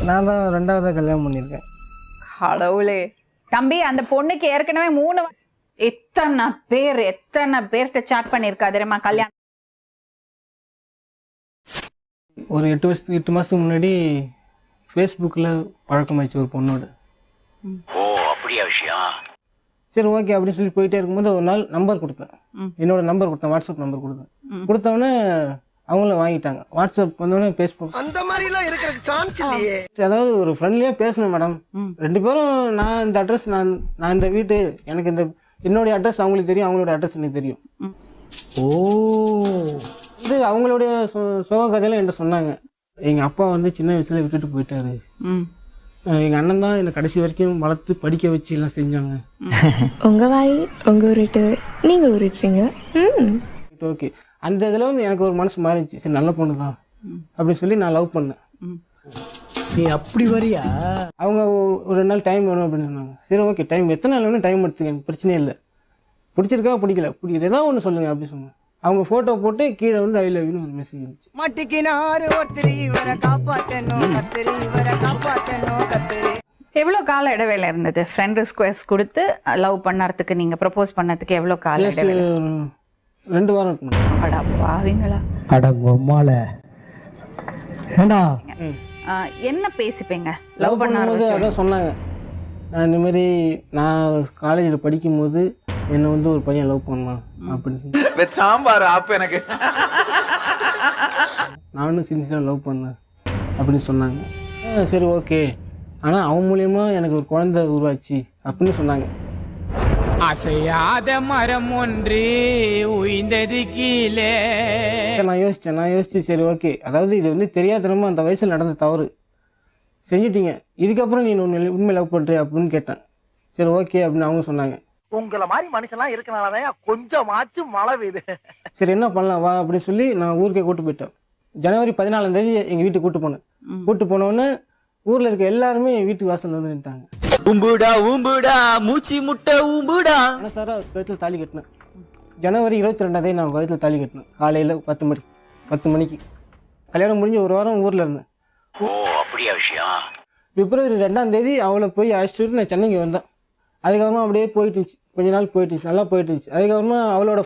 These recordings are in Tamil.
நான் தான் 2வது கல்யாணம் பண்ணியிருக்கேன். கடவுளே. தம்பி அந்த பொண்ணுக்கு ஏற்கனவே 3 எத்தனை பேர்கிட்ட சாட் பண்ணிருக்கா தெரியுமா கல்யாணம்? ஒரு 8 மாதத்துக்கு முன்னாடி ஃபேஸ்புக்கில் பழக்கமாயிடுச்சு ஒரு பொண்ணோட. ஓ அப்படியா விஷயம்? சரி ஓகே அப்படின்னு சொல்லி போயிட்டே இருக்கும்போது ஒரு நாள் நம்பர் கொடுத்தேன். என்னோட நம்பர் கொடுத்தேன், வாட்ஸ்அப் நம்பர் கொடுத்தேன். கொடுத்தவொடனே அவங்களும் வாங்கிட்டாங்க. வாட்ஸ்அப் வந்தோடனே ஃபேஸ்புக் அந்த மாதிரிலாம் இருக்கிறதுக்கு சான்ஸ் இல்லையே. அதாவது ஒரு ஃப்ரெண்ட்லியாக பேசணும் மேடம். 2 பேரும் நான் இந்த அட்ரஸ் நான் இந்த வீட்டு எனக்கு என்னுடைய அட்ரஸ் அவங்களுக்கு தெரியும், அவங்களோட அட்ரஸ் எனக்கு தெரியும். ஓ இது அவங்களுடைய சோக கதையெல்லாம் என்கிட்ட சொன்னாங்க. எங்கள் அப்பா வந்து சின்ன வயசுல விட்டுட்டு போயிட்டாரு. எங்கள் அண்ணன் தான் என்னை கடைசி வரைக்கும் வளர்த்து படிக்க வச்சு எல்லாம் செஞ்சாங்க. உங்கள் வாய் உங்கள் உருட்டு நீங்கள் உருட்டுறீங்க. ஓகே அந்த இதில் வந்து எனக்கு ஒரு மனசு மாறிடுச்சு. சரி நல்ல பொண்ணு தான் அப்படின்னு சொல்லி நான் லவ் பண்ணேன். நீ அப்படி வரியா? அவங்க ஒரு 2 நாள் டைம் வேணும் அப்படின்னு சொன்னாங்க. சரி ஓகே டைம் எத்தனை நாள் வேணும் டைம் எடுத்துக்க, எனக்கு பிரச்சனையே இல்லை. பிடிச்சிருக்கா பிடிக்கல ஏதாவது ஒன்று சொல்லுங்கள் அப்படின்னு சொன்னாங்க. அவங்க ஃபோட்டோ போட்டு கீழே வந்து ஐ லவ் யூன்னு ஒரு மெசேஜ் இருந்துச்சு. மாட்டிக்கினாரு ஒருத்தரி இவரை காப்பாற்றணும் கத்திரி இவரை காப்பாற்றணும் கத்திரி. எவ்வளோ கால இடைவேளை இருந்தது ஃப்ரெண்ட் ரிக்வெஸ்ட் கொடுத்து லவ் பண்ணறதுக்கு? நீங்க ப்ரப்போஸ் பண்ணதுக்கு எவ்வளோ கால இடைவேளை? 2 வாரம் இருக்கும். அடா பாவிங்களா. அடங்கம்மால ஏண்டா என்ன பேசிப்பீங்க லவ் லவ் பண்ண பண்ணும்போது ஆரம்பிச்சோம்? அதான் சொன்னாங்க. இந்த மாதிரி நான் காலேஜில் படிக்கும்போது என்னை வந்து ஒரு பையன் லவ் பண்ணான் அப்படின்னு சொல்லி சாம்பார் ஆப்பு எனக்கு நானும் சின்சியராக லவ் பண்ணேன் அப்படின்னு சொன்னாங்க. சரி ஓகே ஆனால் அவன் மூலியமா எனக்கு ஒரு குழந்தை உருவாச்சு அப்படின்னு சொன்னாங்க. அசையாத மரம் ஒன்று உயிர்ந்தது கீழே. நான் யோசிச்சு சரி ஓகே அதாவது இது வந்து தெரியாதனமா அந்த வயசில் நடந்த தவறு செஞ்சிட்டீங்க, இதுக்கப்புறம் நீ உண்மை லவ் பண்ணுறிய அப்படின்னு கேட்டேன். சரி ஓகே அப்படின்னு அவங்க சொன்னாங்க. உங்களை மாதிரி மனுஷன்லாம் இருக்கனாலதான் கொஞ்சமாச்சும் மழை பெய்யுது. சரி என்ன பண்ணலாம் வா அப்படின்னு சொல்லி நான் ஊருக்கே கூட்டு போயிட்டேன். ஜனவரி 14ஆம் தேதி எங்கள் வீட்டுக்கு கூட்டு போனேன். கூட்டு போனோடனே ஊரில் இருக்க எல்லாருமே என் வீட்டுக்கு வாசல் வந்து நின்ட்டாங்க. ஊம்புடா மூச்சு முட்டை ஊம்புடா. ஆனால் சார் கழுத்தில் தாலி கட்டினேன். ஜனவரி 22ஆம் தேதி நான் கழுத்தில் தாலி கட்டினேன். காலையில் 10 மணிக்கு கல்யாணம் முடிஞ்சு ஒரு வாரம் ஊரில் இருந்தேன். ஓ அப்படியா விஷயம்? பிப்ரவரி 2ஆம் தேதி அவளை போய் அழைச்சிட்டு நான் சென்னைக்கு வந்தேன். அதுக்கப்புறமா அப்படியே போயிட்டு இருந்துச்சு, கொஞ்ச நாள் போயிட்டு இருந்துச்சு, நல்லா போயிட்டு இருந்துச்சு. அதுக்கப்புறமா அவளோட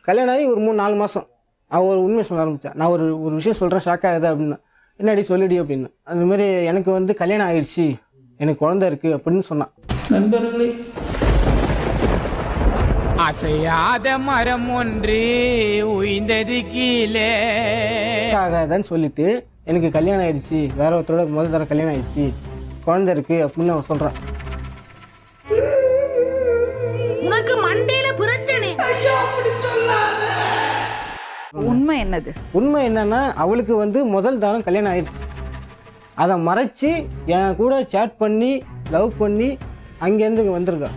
கல்யாணம் ஆகி ஒரு 3-4 மாதம் அவள் ஒரு உண்மையை சொல்ல ஆரம்பித்தா. நான் ஒரு விஷயம் சொல்கிறேன் ஷாக் ஆகுது அப்படின்னா. என்னடி சொல்லிடி அப்படின்னு. அந்த மாதிரி எனக்கு வந்து கல்யாணம் ஆயிடுச்சு, எனக்கு குழந்தை இருக்குது அப்படின்னு சொன்னான். நண்பர்களே அசையாத மரம் ஒன்று உயிர்ந்தது கீழே ஆகாதான்னு சொல்லிட்டு எனக்கு கல்யாணம் ஆயிடுச்சு, வேற ஒருத்தரோட முதல் தர கல்யாணம் ஆயிடுச்சு, குழந்தை இருக்கு அப்படின்னு அவன் சொல்கிறான். உனக்கு மண்டையில பிரச்சனை. உண்மை என்னது? உண்மை என்னன்னா அவளுக்கு வந்து முதல் தரம் கல்யாணம் ஆயிடுச்சு. அதை மறைச்சி என் கூட சேட் பண்ணி லவ் பண்ணி அங்கேருந்து இங்கே வந்திருக்கா.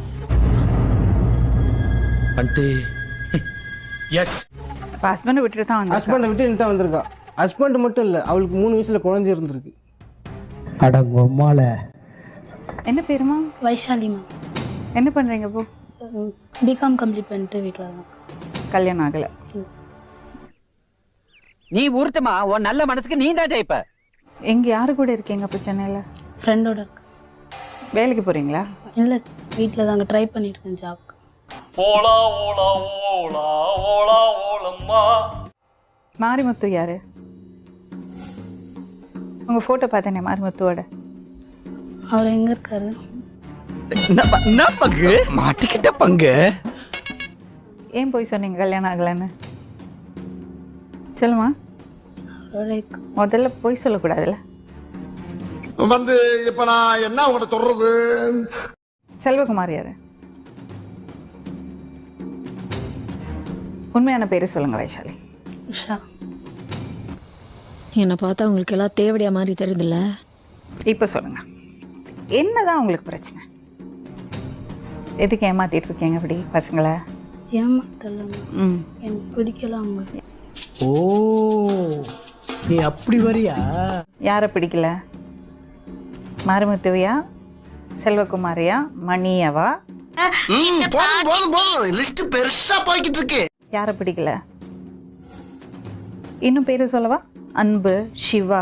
ஹஸ்பண்டை விட்டுட்டு தான் வந்து ஹஸ்பண்டை விட்டு தான் வந்திருக்கா. ஹஸ்பண்ட் மட்டும் இல்லை, அவளுக்கு 3 வயசுல குழந்தை இருந்திருக்கு. அடங்கம்மால. என்ன பேருமா? வைஷாலிமா. என்ன பண்றீங்க இப்போ? பிகாம் கம்ப்ளீட் பண்ணிட்டு வீட்டில் தான். கல்யாணம் ஆகலை. நீ உருட்டுமா, உன் நல்ல மனசுக்கு நீ தான் ஜெயிப்ப. எங்க யாரு கூட இருக்கீங்க அப்போ சென்னையில்? ஃப்ரெண்டோட இருக்கு. வேலைக்கு போறீங்களா? இல்லை வீட்டில் தாங்க ட்ரை பண்ணியிருக்கேன் ஜாப்க்கு. மாரிமுத்து யாரு? உங்க போட்டோ பார்த்தேனே மாரிமுத்துவோட. அவர் எங்கே இருக்காரு? பங்கு மாட்டிக்கிட்ட பங்கு. ஏன் போய் சொன்னீங்க கல்யாணம் ஆகலைன்னு? சொல்லுமா. அவரோட இருக்கு. முதல்ல போய் சொல்லக்கூடாதுல்ல. வந்து இப்ப நான் என்ன உங்கள்கிட்ட சொல்றது? செல்வகுமார் யாரு? உண்மையான பேரு சொல்லுங்க வைஷாலி. உஷா. என்னை பார்த்தா உங்களுக்கு எல்லாம் தேவடியா மாதிரி தெரியுதுல்ல? இப்போ சொல்லுங்க, என்னதான் உங்களுக்கு பிரச்சனை? எதுக்கு ஏமாத்திட்டு இருக்கீங்க அப்படி பசங்களை? ஏமாத்தலாமா? எனக்கு பிடிக்கல அவங்க. ஓ நீ அப்படி வரியா? யாரை பிடிக்கல? மாரிமுத்துவையா, செல்வகுமாரியா, மணியவா? போதும் லிஸ்ட் பெருசா போய்கிட்டு இருக்கு. யாரை பிடிக்கல? இன்னும் பேரு சொல்லவா? அன்பு, சிவா,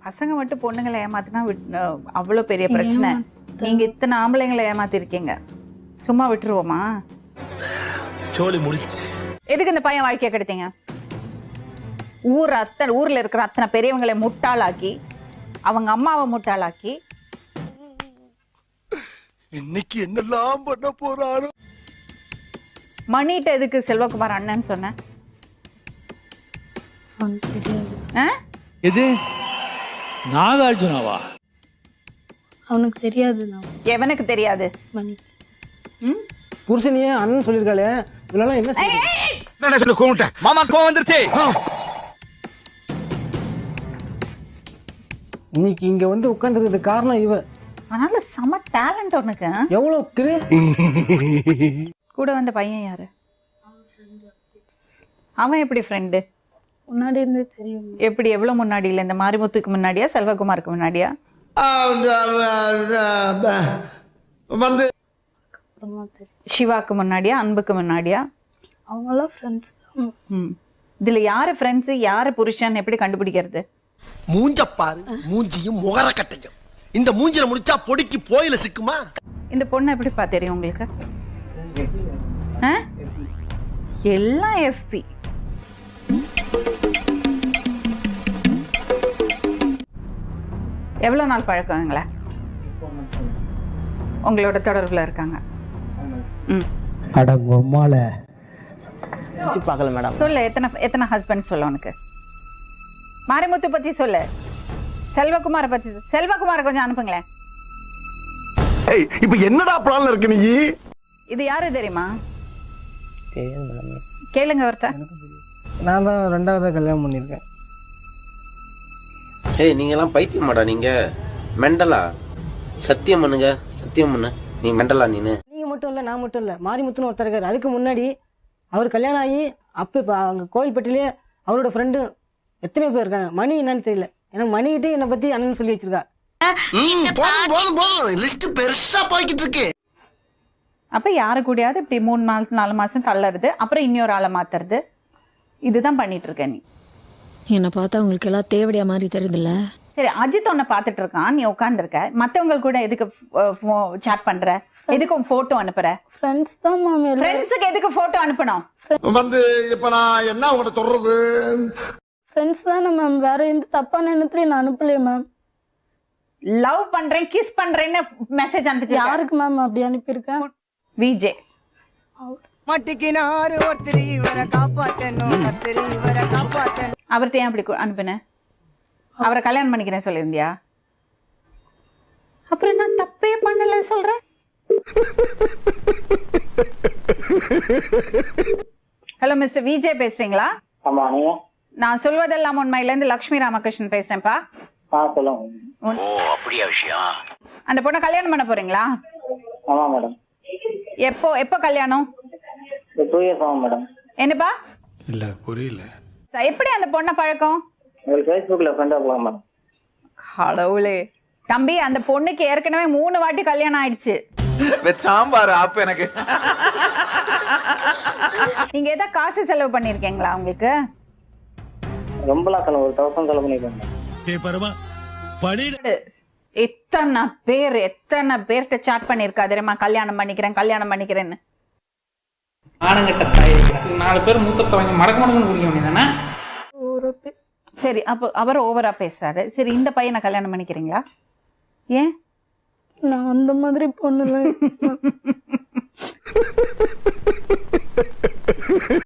பசங்க மட்டும் பொண்ணுங்களை ஏமாத்தினா அவ்வளோ பெரிய பிரச்சனை. நீங்க இத்தனை ஆம்பளைங்களை ஏமாத்திருக்கீங்க, சும்மா விட்டுருவோமா? சோலி முடிச்சு. எதுக்கு இந்த பையன் வாழ்க்கைய கெடுத்தீங்க? ஊர்ல இருக்கிற அத்தனை பெரியவங்களை முட்டாளாக்கி, அவங்க அம்மாவை முட்டாளாக்கி, இன்னைக்கு என்னெல்லாம் பண்ண போறாரு. மணிட்ட எதுக்கு செல்வகுமார் அண்ணன் சொன்ன? அவனுக்கு தெரியாது. ஆ? எது நாகார்ஜுனாவா? அவனுக்கு தெரியாது நான் எவனுக்கு தெரியாது? மணி ம்? புருஷனையே அண்ணன் சொல்லியிருக்காளே, இதெல்லாம் என்ன செய்யுது? என்ன சொல்லு கூப்பிட்டேன். மாமா கோவம் வந்துருச்சு. இன்னைக்கு இங்க வந்து உட்காந்துருக்கிறது காரணம் இவ. அதனால செம டேலண்ட் உனக்கு. ஆ? எவ்வளவு கூட வந்த பையன் யாரு? அவன் எப்படி ஃப்ரெண்டு? முன்னாடி இருந்தே தெரியும். எப்படி, எவ்வளவு முன்னாடியில? இந்த மாரிமுத்துக்கு முன்னாடியா செல்வகுமாருக்கு முன்னாடியா? வந்து அப்புறமா தெரியும். சிவாக்கு முன்னாடியா, அன்புக்கு முன்னாடியா? அவங்களாம் ஃப்ரெண்ட்ஸ் தான். ம். இதுல யாரு ஃப்ரெண்ட்ஸ் யாரு புருஷன் எப்படி கண்டுபிடிக்கிறது? மூஞ்ச பாரு, மூஞ்சியும் முகர கட்டையும். இந்த மூஞ்சில முடிச்சா பொடிக்கு போயில சிக்குமா? இந்த பொண்ணு எப்படிப்பா தெரியும் உங்களுக்கு? ஆ? எல்லாம் எஃபி. எவ்வளவு நாள் பழக்கங்களா உங்களோட தொடர்புல இருக்காங்க? ம். பார்க்கல மேடம். சொல்லு, எத்தனை ஹஸ்பண்ட் சொல்ல உனக்கு? மாரிமுத்து பத்தி சொல்லு, செல்வகுமார பத்தி சொல்லு. செல்வகுமார கொஞ்சம் அனுப்புங்களேன். இப்ப என்னடா பிளான்ல இருக்கு நீ? இது யாரு தெரியுமா? தெரியாது மேடம். கேளுங்க ஒருத்தர். நான் தான் 2வது கல்யாணம் பண்ணியிருக்கேன். ஏய், நீங்க எல்லாம் பைத்தியமாடா? நீங்க மெண்டலா? சத்தியம் பண்ணுங்க, சத்தியம் பண்ணு. நீ மெண்டலா? நீனு நீங்க மட்டும் இல்ல, நான் மட்டும் இல்ல, மாரிமுத்துன்னு ஒருத்தர் இருக்காரு. அதுக்கு முன்னாடி அவர் கல்யாணம் ஆகி அப்போ அங்கே கோவில்பட்டிலே அவரோட ஃப்ரெண்டு எத்தனை பேர் இருக்காங்க. மணி என்னன்னு தெரியல, ஏன்னா மணிக்கிட்டே என்னை பற்றி அண்ணன் சொல்லி வச்சிருக்கா. லிஸ்ட் பெருசா போய்கிட்டு இருக்கு. அப்ப யாரு கூடயாவது இப்படி 3 மாசம் தள்ளறது, அப்புறம் இன்னொரு ஆளை மாத்துறது, இதுதான் பண்ணிட்டு இருக்க நீ. என்னை பார்த்தா உங்களுக்கு எல்லாம் தேவடியா மாதிரி தெரியுதுல்ல? சரி, அஜித் உன்னை பார்த்துட்டு இருக்கான், நீ உட்கார்ந்து இருக்க. மத்தவங்க கூட எதுக்கு சாட் பண்ற? எதுக்கு போட்டோ அனுப்புற? ஃப்ரெண்ட்ஸ் தான் மேம். ஃப்ரெண்ட்ஸுக்கு எதுக்கு போட்டோ அனுப்பணும்? வந்து இப்ப நான் என்ன உங்கள்ட்ட சொல்றது? ஃப்ரெண்ட்ஸ் தானே மேம், வேற எந்த தப்பான எண்ணத்துலையும் நான் அனுப்பலையே மேம். லவ் பண்றேன், கிஸ் பண்றேன்னு மெசேஜ் அனுப்பிச்சு யாருக்கு மேம் அப்படி அனுப்பியிருக்கேன்? விஜே. மட்டிக்கினாரு ஒருத்தர் இவரை காப்பாத்தணும், கத்திரி இவரை காப்பாத்தணும். அவர்கிட்ட ஏன் அப்படி அனுப்புன? அவரை கல்யாணம் பண்ணிக்கிறேன் சொல்லியிருந்தியா? அப்புறம் நான் தப்பே பண்ணல சொல்றேன். ஹலோ மிஸ்டர் விஜே பேசுறீங்களா? ஆமா, நீங்க? நான் சொல்வதெல்லாம் உண்மையில இருந்து லட்சுமி ராமகிருஷ்ணன் பேசுறேன்ப்பா. சொல்லுங்க. ஓ அப்படியா விஷயம்? அந்த பொண்ணை கல்யாணம் பண்ண போறீங்களா? ஆமா மேடம். எப்போ கல்யாணம்? 2 years ஆகும் மேடம். என்னப்பா? இல்ல புரியல. எப்படி அந்த பொண்ணை பழக்கம்? உங்களுக்கு Facebookல ஃப்ரெண்டா போலாம் மேடம். கடவுளே தம்பி, அந்த பொண்ணுக்கு ஏற்கனவே 3 வாட்டி கல்யாணம் ஆயிடுச்சு. சாம்பார் ஆப் எனக்கு. நீங்க ஏதாவது காசு செலவு பண்ணிருக்கீங்களா உங்களுக்கு? ரொம்பலாம் செலவு, ஒரு 1000 செலவு பண்ணிருக்கேன். எத்தனை பேர்கிட்ட சாட் பண்ணிருக்கா தெரியுமா? கல்யாணம் பண்ணிக்கிறேன்னு. ஆனங்கட்ட தாய் 4 பேர் மூத்தத்தை வாங்கி மடக்கு குடிக்க வேண்டியதானே? சரி, அப்போ அவர் ஓவரா பேசுறாரு. சரி, இந்த பையனை கல்யாணம் பண்ணிக்கிறீங்களா? ஏன்? நான் அந்த மாதிரி பொண்ணுல